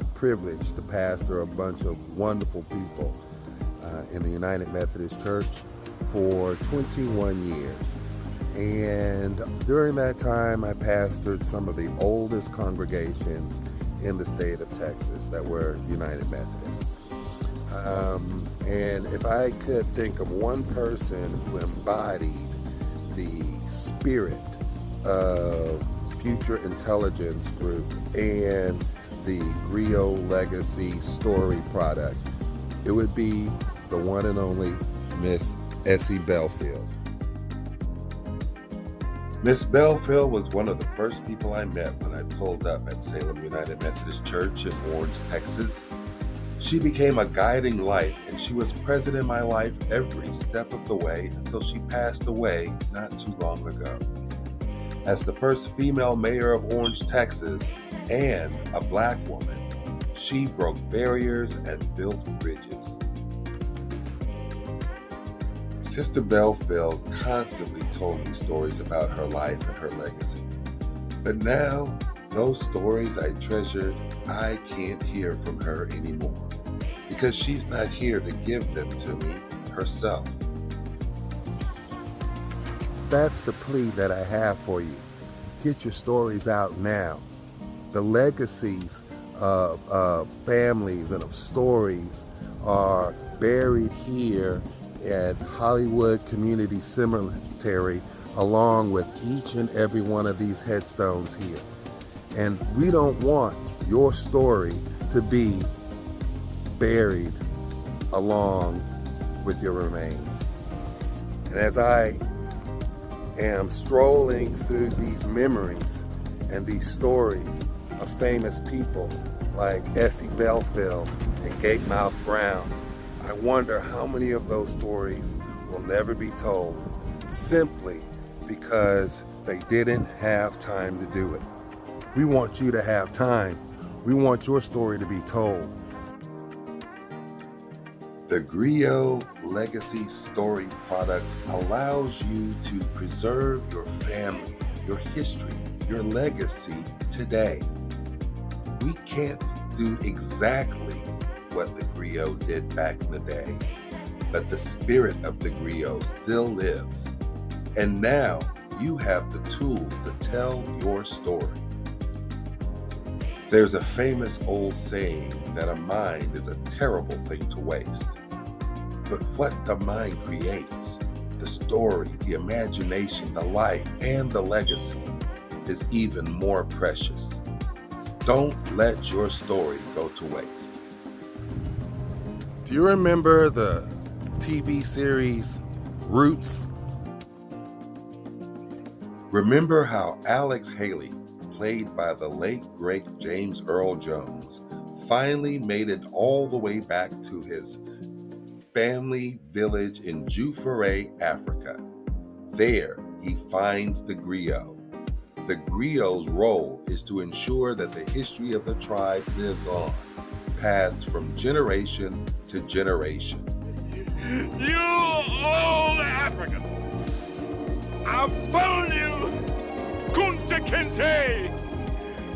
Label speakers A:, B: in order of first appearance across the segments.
A: was privileged to pastor a bunch of wonderful people in the United Methodist Church for 21 years. And during that time, I pastored some of the oldest congregations in the state of Texas that were United Methodist. And if I could think of one person who embodied the spirit of Future Intelligence Group and the Griot Legacy Story Product, it would be the one and only Miss Essie Belfield. Miss Belfield was one of the first people I met when I pulled up at Salem United Methodist Church in Orange, Texas. She became a guiding light, and she was present in my life every step of the way until she passed away not too long ago. As the first female mayor of Orange, Texas, and a Black woman, she broke barriers and built bridges. Sister Belfield constantly told me stories about her life and her legacy. But now, those stories I treasured, I can't hear from her anymore because she's not here to give them to me herself. That's the plea that I have for you. Get your stories out now. The legacies of families and of stories are buried here at Hollywood Community Cemetery, along with each and every one of these headstones here. And we don't want your story to be buried along with your remains. And as I am strolling through these memories and these stories of famous people like Essie Belfield and Gatemouth Brown, I wonder how many of those stories will never be told simply because they didn't have time to do it. We want you to have time. We want your story to be told. The Griot Legacy Story Product allows you to preserve your family, your history, your legacy today. We can't do exactly what the Griot did back in the day, but the spirit of the Griot still lives. And now you have the tools to tell your story. There's a famous old saying that a mind is a terrible thing to waste. But what the mind creates, the story, the imagination, the life, and the legacy is even more precious. Don't let your story go to waste. Do you remember the TV series Roots? Remember how Alex Haley, played by the late great James Earl Jones, finally made it all the way back to his family village in Juffure, Africa. There, he finds the Griot. The Griot's role is to ensure that the history of the tribe lives on, passed from generation to generation.
B: You old African! I found you! Kunta Kinte!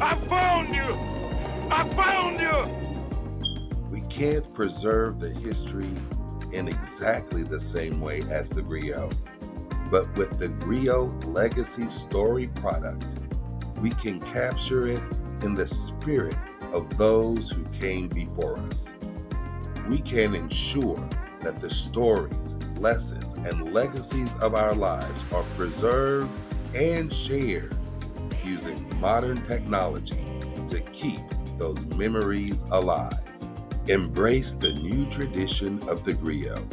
B: I found you! I found you!
A: We can't preserve the history in exactly the same way as the Griot, but with the Griot Legacy Story Product, we can capture it in the spirit of those who came before us. We can ensure that the stories, lessons, and legacies of our lives are preserved and shared using modern technology to keep those memories alive. Embrace the new tradition of the Griot.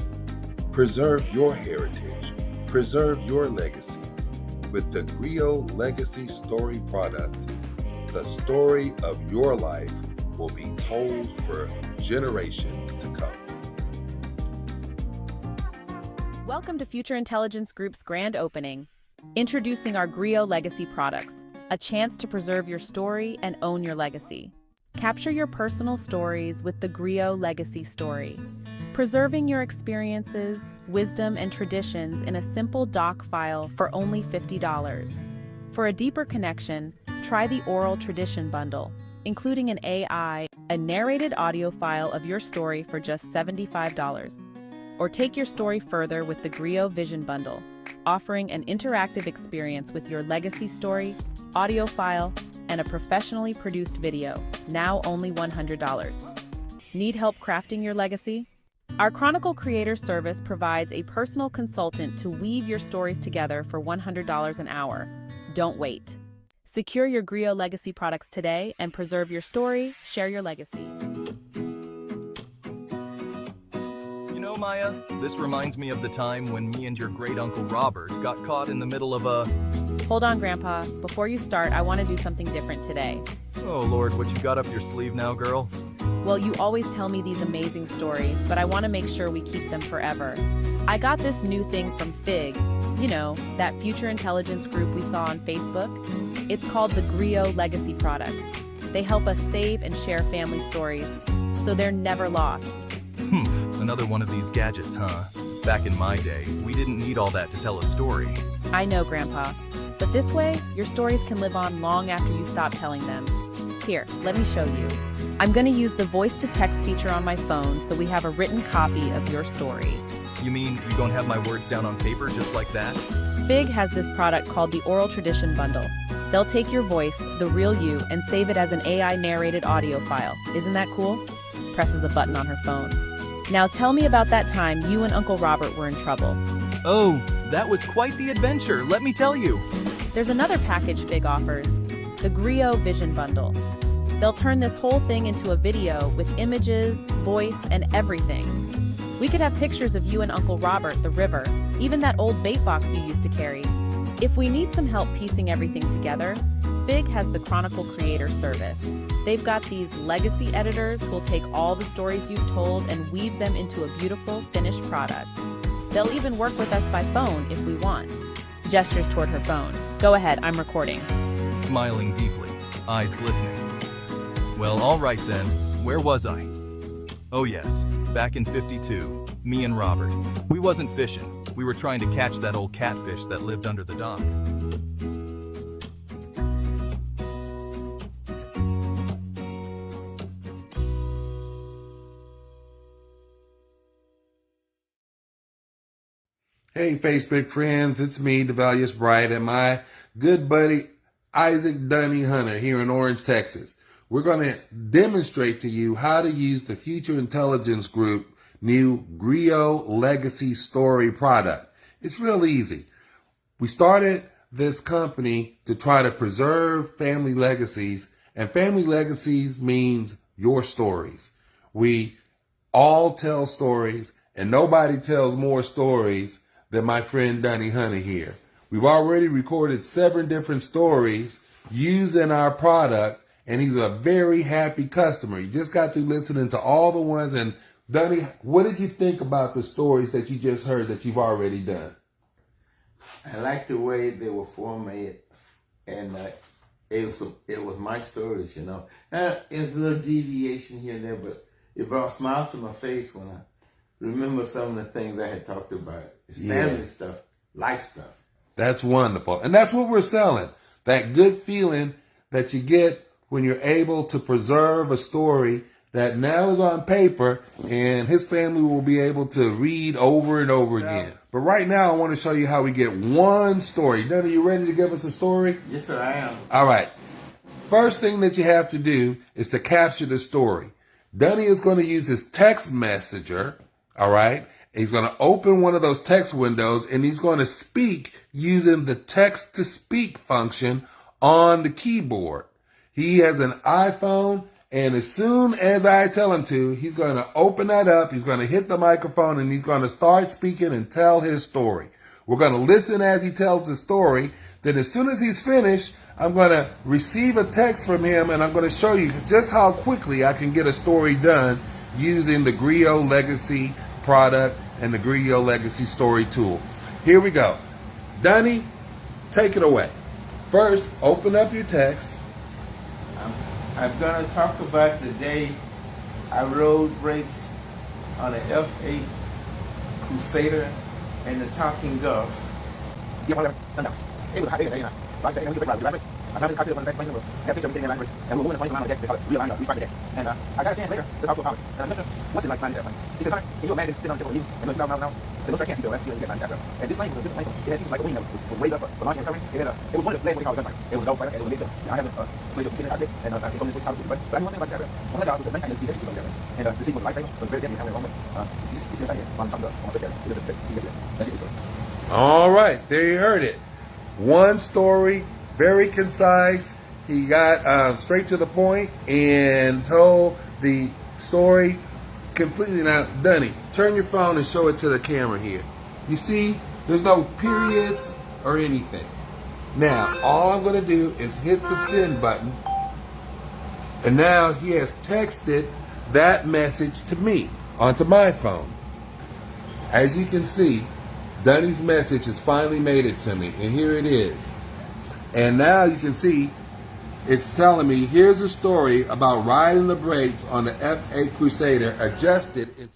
A: Preserve your heritage. Preserve your legacy. With the Griot Legacy Story Product, the story of your life will be told for generations to come.
C: Welcome to Future Intelligence Group's grand opening. Introducing our Griot Legacy products, a chance to preserve your story and own your legacy. Capture your personal stories with the Griot Legacy Story, preserving your experiences, wisdom, and traditions in a simple doc file for only $50. For a deeper connection, try the Oral Tradition Bundle. including an AI, a narrated audio file of your story for just $75. Or take your story further with the Griot Vision Bundle, offering an interactive experience with your legacy story, audio file, and a professionally produced video, now only $100. Need help crafting your legacy? Our Chronicle Creator Service provides a personal consultant to weave your stories together for $100 an hour. Don't wait. Secure your Griot Legacy products today and preserve your story, share your legacy.
D: You know, Maya, this reminds me of the time when me and your great-uncle Robert got caught in the middle of a...
C: Hold on, Grandpa. Before you start, I want to do something different today.
D: Oh, Lord, what you got up your sleeve now, girl?
C: Well, you always tell me these amazing stories, but I want to make sure we keep them forever. I got this new thing from Fig, you know, that future intelligence group we saw on Facebook. It's called the Griot Legacy Product. They help us save and share family stories, so they're never lost.
D: Another one of these gadgets, huh? Back in my day, we didn't need all that to tell a story.
C: I know, Grandpa. But this way, your stories can live on long after you stop telling them. Here, let me show you. I'm going to use the voice-to-text feature on my phone so we have a written copy of your story.
D: You mean you don't have my words down on paper just like that?
C: Fig has this product called the Oral Tradition Bundle. They'll take your voice, the real you, and save it as an AI-narrated audio file. Isn't that cool? Presses a button on her phone. Now tell me about that time you and Uncle Robert were in trouble.
D: Oh, that was quite the adventure, let me tell you.
C: There's another package Fig offers, the Griot Vision Bundle. They'll turn this whole thing into a video with images, voice, and everything. We could have pictures of you and Uncle Robert, the river, even that old bait box you used to carry. If we need some help piecing everything together, Fig has the Chronicle Creator Service. They've got these legacy editors who'll take all the stories you've told and weave them into a beautiful, finished product. They'll even work with us by phone if we want. Gestures toward her phone. Go ahead, I'm recording.
D: Smiling deeply, eyes glistening. Well, all right then, where was I? Oh yes, back in '52, me and Robert. We wasn't fishing, we were trying to catch that old catfish that lived under the dock.
A: Hey, Facebook friends, it's me, Develous Bright, and my good buddy, Isaac Dunny Hunter here in Orange, Texas. We're going to demonstrate to you how to use the Future Intelligence Group new Griot Legacy Story Product. It's real easy. We started this company to try to preserve family legacies, and family legacies means your stories. We all tell stories, and nobody tells more stories than my friend Dunny Hunter here. We've already recorded 7 different stories using our product, and he's a very happy customer. You just got through listening to all the ones. And Dunny, what did you think about the stories that you just heard that you've already done?
E: I like the way they were formatted, and it was my stories, you know. It was a little deviation here and there, but it brought smiles to my face when I remember some of the things I had talked about. It's family stuff, life stuff.
A: That's wonderful. And that's what we're selling. That good feeling that you get when you're able to preserve a story that now is on paper and his family will be able to read over and over again. But right now, I want to show you how we get one story. Dunny, you ready to give us a story?
E: Yes, sir, I am.
A: All right. First thing that you have to do is to capture the story. Dunny is going to use his text messenger, all right? He's going to open one of those text windows, and he's going to speak using the text-to-speak function on the keyboard. He has an iPhone, and as soon as I tell him to, he's going to open that up, he's going to hit the microphone, and he's going to start speaking and tell his story. We're going to listen as he tells the story. Then as soon as he's finished, I'm going to receive a text from him, and I'm going to show you just how quickly I can get a story done using the Griot Legacy product and the Griot Legacy Story tool. Here we go. Dunny, take it away. First, open up your text.
E: I'm going to talk about the day I rode brakes on an F8 Crusader in the Talking Gulf.
F: I found this copy of one of the best planes in the world. That picture of me sitting in the line race, and we were moving the plane around the deck. They call it realigning up, refine the deck. And I got a chance later to talk to a pilot. And I said, Mister, what's it like flying this airplane? He said, Connor, can you imagine sitting on the tip of you and going 2,000 miles an hour? I said, no, sir, I can't. He said, well, that's the feeling you get flying this aircraft. And this plane was a different plane. It had features like a wing that was raised up for launching and recovering. It was one of the last what they call a gunfighter. It was a dogfighter, and it was a big deal. Now, I haven't played with sitting in the cockpit, and I've seen so many switch pilots, but I knew one thing about this aircraft. One of the guys was a 19 years ago, and the seat was a lifesaver, but very deadly, having a wrong way. You see inside here, while I'm talking to us on my first airplane. It was just, see this here. That's it, story.
A: All right, there you heard it. One story, very concise. He got straight to the point and told the story completely. Now, Dunny, turn your phone and show it to the camera here. You see, there's no periods or anything. Now, all I'm going to do is hit the send button. And now he has texted that message to me onto my phone. As you can see, Dunny's message has finally made it to me, and here it is. And now you can see it's telling me, here's a story about riding the brakes on the F-8 Crusader adjusted.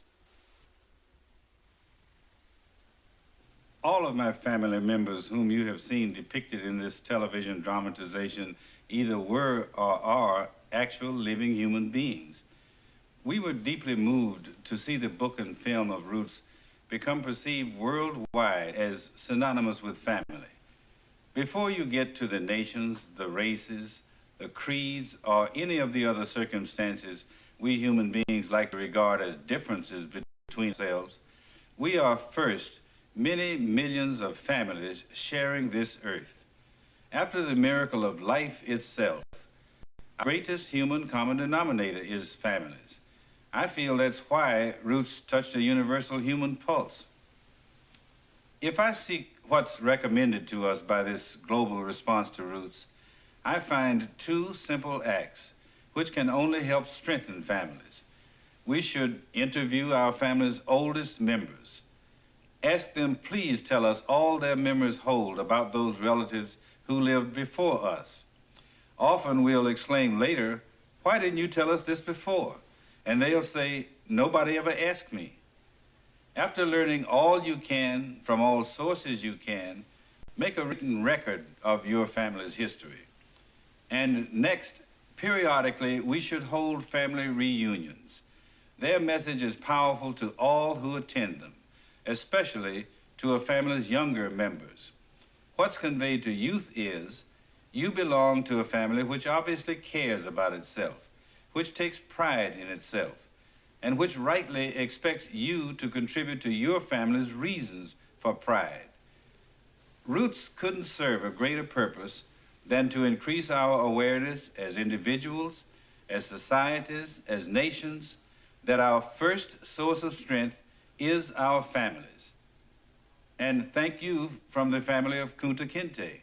G: All of my family members whom you have seen depicted in this television dramatization either were or are actual living human beings. We were deeply moved to see the book and film of Roots become perceived worldwide as synonymous with family. Before you get to the nations, the races, the creeds, or any of the other circumstances we human beings like to regard as differences between ourselves, we are first many millions of families sharing this earth. After the miracle of life itself, our greatest human common denominator is families. I feel that's why Roots touched a universal human pulse. If I seek what's recommended to us by this global response to Roots, I find two simple acts which can only help strengthen families. We should interview our family's oldest members. Ask them, please tell us all their memories hold about those relatives who lived before us. Often we'll exclaim later, why didn't you tell us this before? And they'll say, nobody ever asked me. After learning all you can from all sources you can, make a written record of your family's history. And next, periodically, we should hold family reunions. Their message is powerful to all who attend them, especially to a family's younger members. What's conveyed to youth is, you belong to a family which obviously cares about itself, which takes pride in itself, and which rightly expects you to contribute to your family's reasons for pride. Roots couldn't serve a greater purpose than to increase our awareness as individuals, as societies, as nations, that our first source of strength is our families. And thank you from the family of Kunta Kinte.